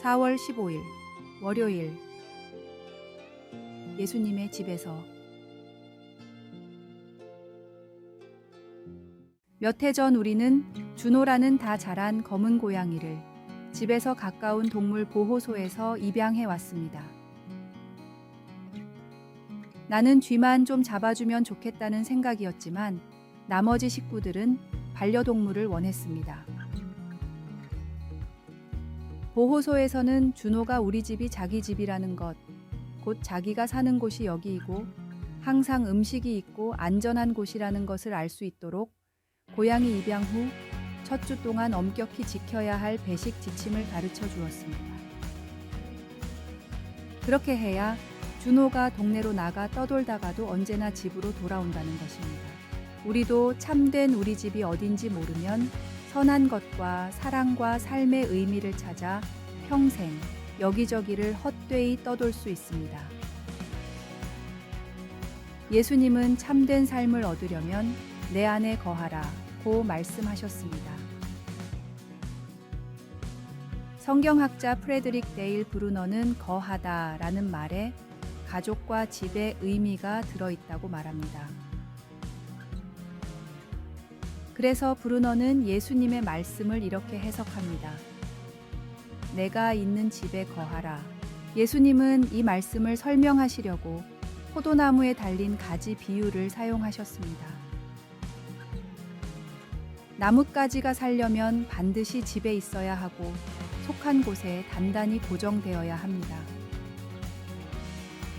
4월 15일 월요일 예수님의 집에서 몇 해 전 우리는 준호라는 다 자란 검은 고양이를 집에서 가까운 동물 보호소에서 입양해 왔습니다. 나는 쥐만 좀 잡아주면 좋겠다는 생각이었지만 나머지 식구들은 반려동물을 원했습니다. 보호소에서는 준호가 우리 집이 자기 집이라는 것, 곧 자기가 사는 곳이 여기이고 항상 음식이 있고 안전한 곳이라는 것을 알 수 있도록 고양이 입양 후 첫 주 동안 엄격히 지켜야 할 배식 지침을 가르쳐 주었습니다. 그렇게 해야 준호가 동네로 나가 떠돌다가도 언제나 집으로 돌아온다는 것입니다. 우리도 참된 우리 집이 어딘지 모르면 선한 것과 사랑과 삶의 의미를 찾아 평생 여기저기를 헛되이 떠돌 수 있습니다. 예수님은 참된 삶을 얻으려면 내 안에 거하라 고 말씀하셨습니다. 성경학자 프레드릭 데일 브루너는 거하다 라는 말에 가족과 집의 의미가 들어있다고 말합니다. 그래서 브루너는 예수님의 말씀을 이렇게 해석합니다. 내가 있는 집에 거하라. 예수님은 이 말씀을 설명하시려고 포도나무에 달린 가지 비유를 사용하셨습니다. 나뭇가지가 살려면 반드시 집에 있어야 하고 속한 곳에 단단히 고정되어야 합니다.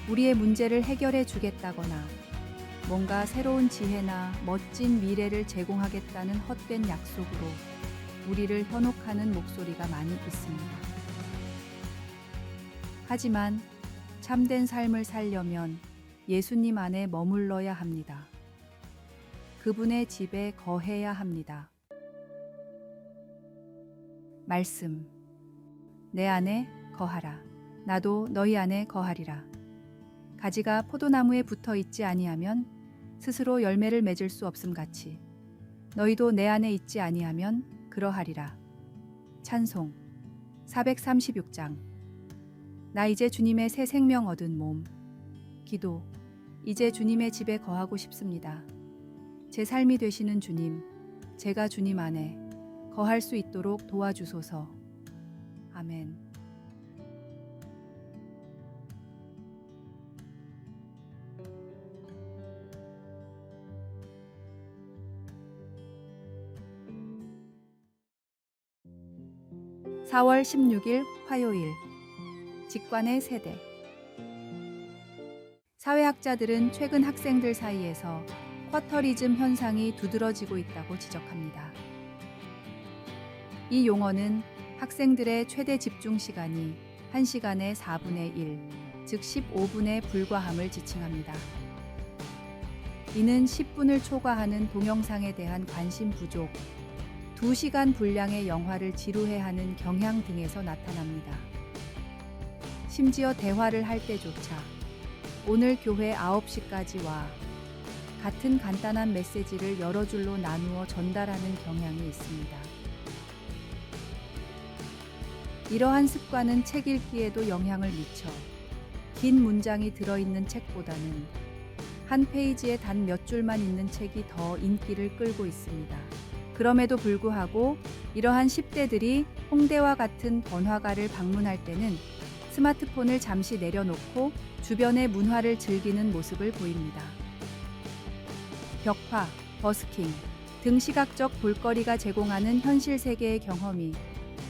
우리의 문제를 해결해 주겠다거나 뭔가 새로운 지혜나 멋진 미래를 제공하겠다는 헛된 약속으로 우리를 현혹하는 목소리가 많이 있습니다. 하지만 참된 삶을 살려면 예수님 안에 머물러야 합니다. 그분의 집에 거해야 합니다. 말씀. 내 안에 거하라. 나도 너희 안에 거하리라. 가지가 포도나무에 붙어 있지 아니하면 스스로 열매를 맺을 수 없음 같이 너희도 내 안에 있지 아니하면 그러하리라. 찬송 436장. 나 이제 주님의 새 생명 얻은 몸. 기도. 이제 주님의 집에 거하고 싶습니다. 제 삶이 되시는 주님, 제가 주님 안에 거할 수 있도록 도와주소서. 아멘. (4월 16일) 화요일 직관의 세대. 사회학자들은 최근 학생들 사이에서 쿼터리즘 현상이 두드러지고 있다고 지적합니다. 이 용어는 학생들의 최대 집중 시간이 1시간의 4분의 1, 즉 15분에 불과함을 지칭합니다. 이는 10분을 초과하는 동영상에 대한 관심 부족, 2시간 분량의 영화를 지루해하는 경향 등에서 나타납니다. 심지어 대화를 할 때조차 오늘 교회 9시까지 와 같은 간단한 메시지를 여러 줄로 나누어 전달하는 경향이 있습니다. 이러한 습관은 책 읽기에도 영향을 미쳐 긴 문장이 들어있는 책보다는 한 페이지에 단 몇 줄만 있는 책이 더 인기를 끌고 있습니다. 그럼에도 불구하고 이러한 10대들이 홍대와 같은 번화가를 방문할 때는 스마트폰을 잠시 내려놓고 주변의 문화를 즐기는 모습을 보입니다. 벽화, 버스킹 등 시각적 볼거리가 제공하는 현실 세계의 경험이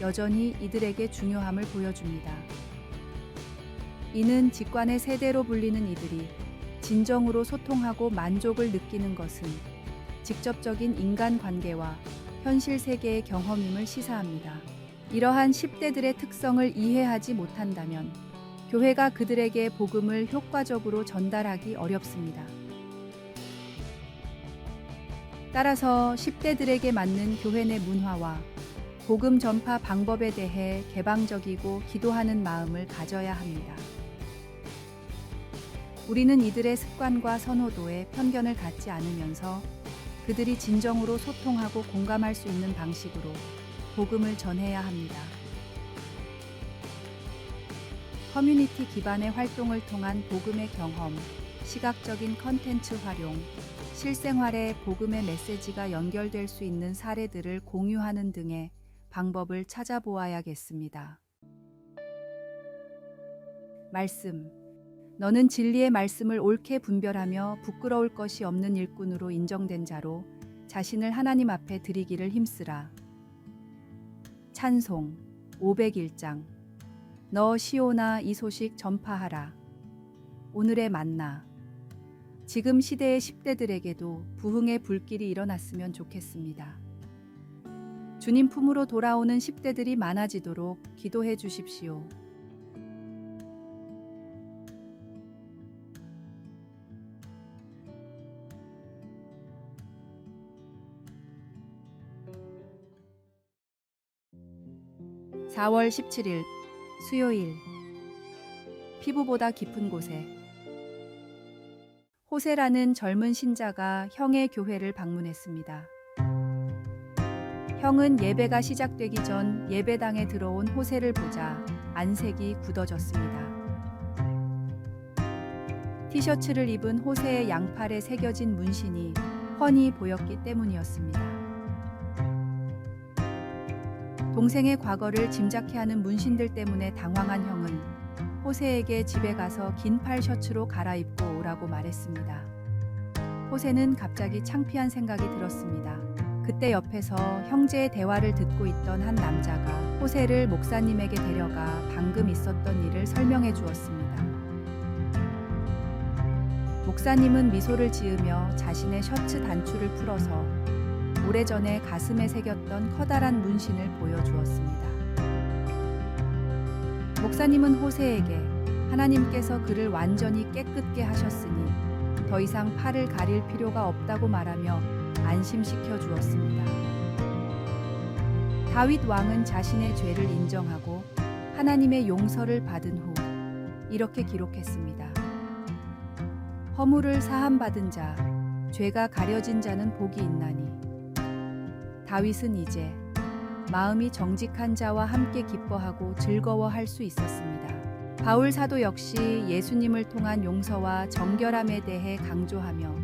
여전히 이들에게 중요함을 보여줍니다. 이는 직관의 세대로 불리는 이들이 진정으로 소통하고 만족을 느끼는 것은 직접적인 인간관계와 현실 세계의 경험임을 시사합니다. 이러한 10대들의 특성을 이해하지 못한다면 교회가 그들에게 복음을 효과적으로 전달하기 어렵습니다. 따라서 10대들에게 맞는 교회 내 문화와 복음 전파 방법에 대해 개방적이고 기도하는 마음을 가져야 합니다. 우리는 이들의 습관과 선호도에 편견을 갖지 않으면서 그들이 진정으로 소통하고 공감할 수 있는 방식으로 복음을 전해야 합니다. 커뮤니티 기반의 활동을 통한 복음의 경험, 시각적인 컨텐츠 활용, 실생활에 복음의 메시지가 연결될 수 있는 사례들을 공유하는 등의 방법을 찾아보아야겠습니다. 말씀. 너는 진리의 말씀을 옳게 분별하며 부끄러울 것이 없는 일꾼으로 인정된 자로 자신을 하나님 앞에 드리기를 힘쓰라. 찬송 501장. 너 시온아 이 소식 전파하라. 오늘의 만나. 지금 시대의 10대들에게도 부흥의 불길이 일어났으면 좋겠습니다. 주님 품으로 돌아오는 10대들이 많아지도록 기도해 주십시오. (4월 17일) 수요일. 피부보다 깊은 곳에. 호세라는 젊은 신자가 형의 교회를 방문했습니다. 형은 예배가 시작되기 전 예배당에 들어온 호세를 보자 안색이 굳어졌습니다. 티셔츠를 입은 호세의 양팔에 새겨진 문신이 훤히 보였기 때문이었습니다. 동생의 과거를 짐작해하는 문신들 때문에 당황한 형은 호세에게 집에 가서 긴팔 셔츠로 갈아입고 오라고 말했습니다. 호세는 갑자기 창피한 생각이 들었습니다. 그때 옆에서 형제의 대화를 듣고 있던 한 남자가 호세를 목사님에게 데려가 방금 있었던 일을 설명해 주었습니다. 목사님은 미소를 지으며 자신의 셔츠 단추를 풀어서 오래전에 가슴에 새겼던 커다란 문신을 보여주었습니다. 목사님은 호세에게 하나님께서 그를 완전히 깨끗게 하셨으니 더 이상 팔을 가릴 필요가 없다고 말하며 안심시켜 주었습니다. 다윗 왕은 자신의 죄를 인정하고 하나님의 용서를 받은 후 이렇게 기록했습니다. 허물을 사함받은 자, 죄가 가려진 자는 복이 있나니. 다윗은 이제 마음이 정직한 자와 함께 기뻐하고 즐거워할 수 있었습니다. 바울 사도 역시 예수님을 통한 용서와 정결함에 대해 강조하며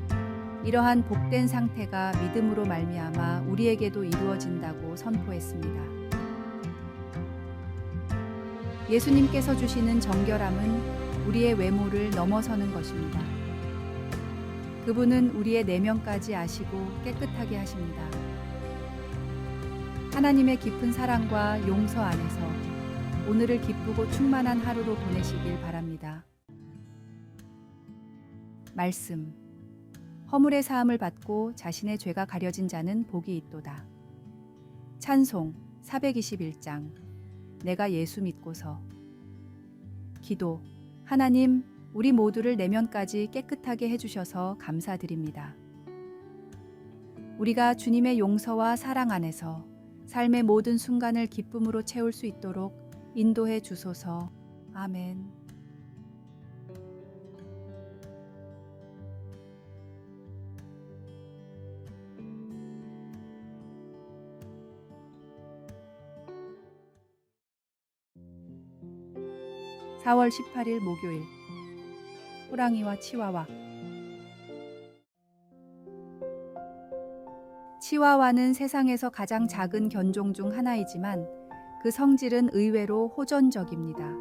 이러한 복된 상태가 믿음으로 말미암아 우리에게도 이루어진다고 선포했습니다. 예수님께서 주시는 정결함은 우리의 외모를 넘어서는 것입니다. 그분은 우리의 내면까지 아시고 깨끗하게 하십니다. 하나님의 깊은 사랑과 용서 안에서 오늘을 기쁘고 충만한 하루로 보내시길 바랍니다. 말씀. 허물의 사함을 받고 자신의 죄가 가려진 자는 복이 있도다. 찬송 421장. 내가 예수 믿고서. 기도. 하나님, 우리 모두를 내면까지 깨끗하게 해주셔서 감사드립니다. 우리가 주님의 용서와 사랑 안에서 삶의 모든 순간을 기쁨으로 채울 수 있도록 인도해 주소서. 아멘. (4월 18일) 목요일. 호랑이와 치와와. 치와와는 세상에서 가장 작은 견종 중 하나이지만 그 성질은 의외로 호전적입니다.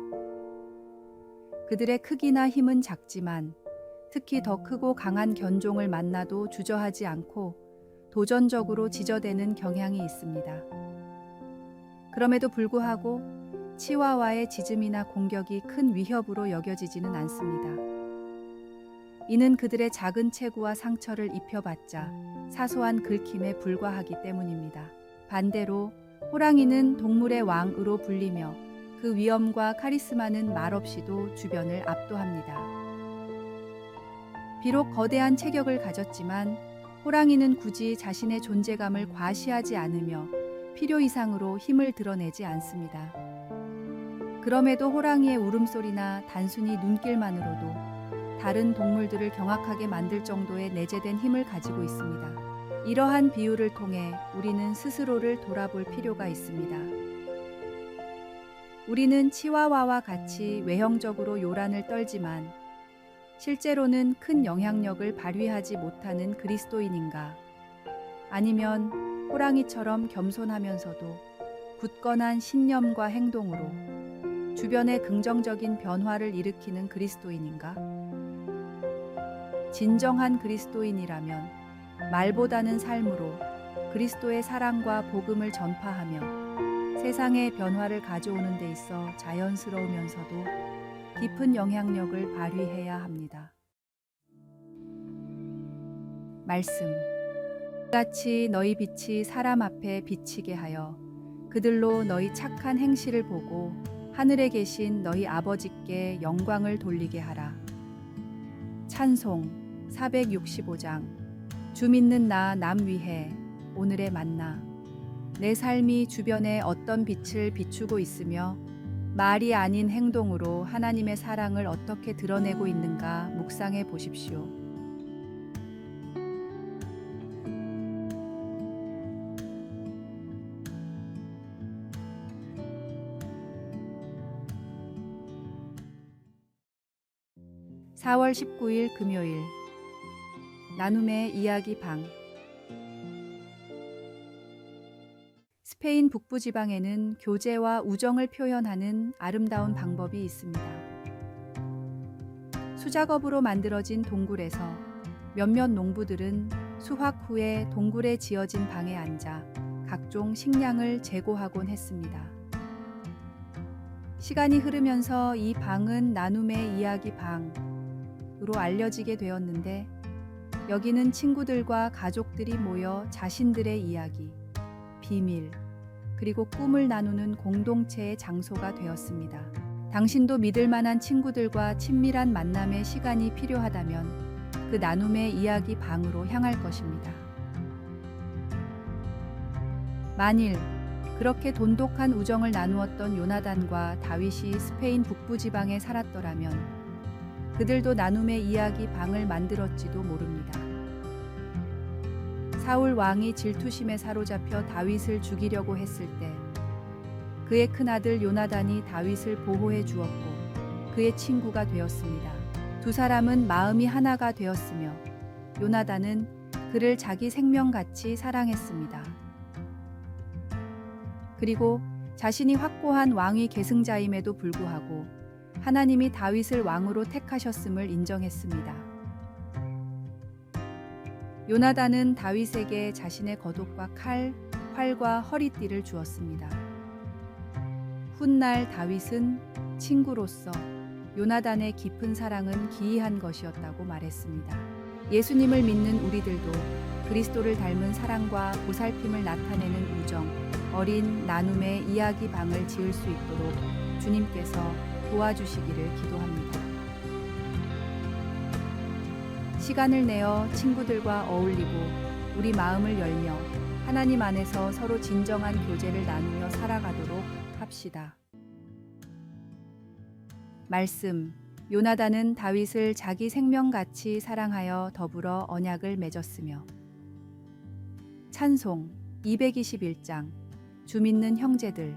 그들의 크기나 힘은 작지만 특히 더 크고 강한 견종을 만나도 주저하지 않고 도전적으로 지저대는 경향이 있습니다. 그럼에도 불구하고 치와와의 짖음이나 공격이 큰 위협으로 여겨지지는 않습니다. 이는 그들의 작은 체구와 상처를 입혀봤자 사소한 긁힘에 불과하기 때문입니다. 반대로 호랑이는 동물의 왕으로 불리며 그 위엄과 카리스마는 말없이도 주변을 압도합니다. 비록 거대한 체격을 가졌지만 호랑이는 굳이 자신의 존재감을 과시하지 않으며 필요 이상으로 힘을 드러내지 않습니다. 그럼에도 호랑이의 울음소리나 단순히 눈길만으로도 다른 동물들을 경악하게 만들 정도의 내재된 힘을 가지고 있습니다. 이러한 비유를 통해 우리는 스스로를 돌아볼 필요가 있습니다. 우리는 치와와와 같이 외형적으로 요란을 떨지만 실제로는 큰 영향력을 발휘하지 못하는 그리스도인인가? 아니면 호랑이처럼 겸손하면서도 굳건한 신념과 행동으로 주변에 긍정적인 변화를 일으키는 그리스도인인가? 진정한 그리스도인이라면 말보다는 삶으로 그리스도의 사랑과 복음을 전파하며 세상의 변화를 가져오는 데 있어 자연스러우면서도 깊은 영향력을 발휘해야 합니다. 말씀. 같이 너희 빛이 사람 앞에 비치게 하여 그들로 너희 착한 행실을 보고 하늘에 계신 너희 아버지께 영광을 돌리게 하라. 찬송 465장. 주 믿는 나 남 위해 오늘의 만나. 내 삶이 주변에 어떤 빛을 비추고 있으며 말이 아닌 행동으로 하나님의 사랑을 어떻게 드러내고 있는가 묵상해 보십시오. (4월 19일) 금요일 나눔의 이야기 방. 스페인 북부지방에는 교제와 우정을 표현하는 아름다운 방법이 있습니다. 수작업으로 만들어진 동굴에서 몇몇 농부들은 수확 후에 동굴에 지어진 방에 앉아 각종 식량을 재고하곤 했습니다. 시간이 흐르면서 이 방은 나눔의 이야기 방으로 알려지게 되었는데, 여기는 친구들과 가족들이 모여 자신들의 이야기, 비밀, 그리고 꿈을 나누는 공동체의 장소가 되었습니다. 당신도 믿을 만한 친구들과 친밀한 만남의 시간이 필요하다면 그 나눔의 이야기 방으로 향할 것입니다. 만일 그렇게 돈독한 우정을 나누었던 요나단과 다윗이 스페인 북부 지방에 살았더라면 그들도 나눔의 이야기 방을 만들었지도 모릅니다. 사울 왕이 질투심에 사로잡혀 다윗을 죽이려고 했을 때 그의 큰아들 요나단이 다윗을 보호해 주었고 그의 친구가 되었습니다. 두 사람은 마음이 하나가 되었으며 요나단은 그를 자기 생명같이 사랑했습니다. 그리고 자신이 확고한 왕위 계승자임에도 불구하고 하나님이 다윗을 왕으로 택하셨음을 인정했습니다. 요나단은 다윗에게 자신의 겉옷과 칼, 활과 허리띠를 주었습니다. 훗날 다윗은 친구로서 요나단의 깊은 사랑은 기이한 것이었다고 말했습니다. 예수님을 믿는 우리들도 그리스도를 닮은 사랑과 보살핌을 나타내는 우정, 어린 나눔의 이야기 방을 지을 수 있도록 주님께서 도와주시기를 기도합니다. 시간을 내어 친구들과 어울리고 우리 마음을 열며 하나님 안에서 서로 진정한 교제를 나누며 살아가도록 합시다. 말씀. 요나단은 다윗을 자기 생명같이 사랑하여 더불어 언약을 맺었으며. 찬송 221장. 주 믿는 형제들.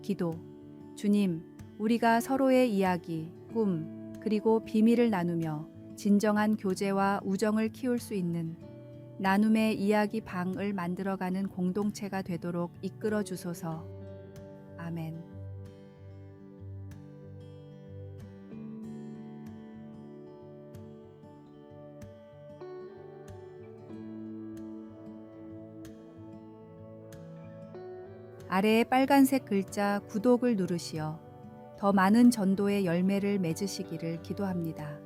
기도. 주님, 우리가 서로의 이야기, 꿈, 그리고 비밀을 나누며 진정한 교제와 우정을 키울 수 있는 나눔의 이야기 방을 만들어가는 공동체가 되도록 이끌어 주소서. 아멘. 아래의 빨간색 글자 구독을 누르시어 더 많은 전도의 열매를 맺으시기를 기도합니다.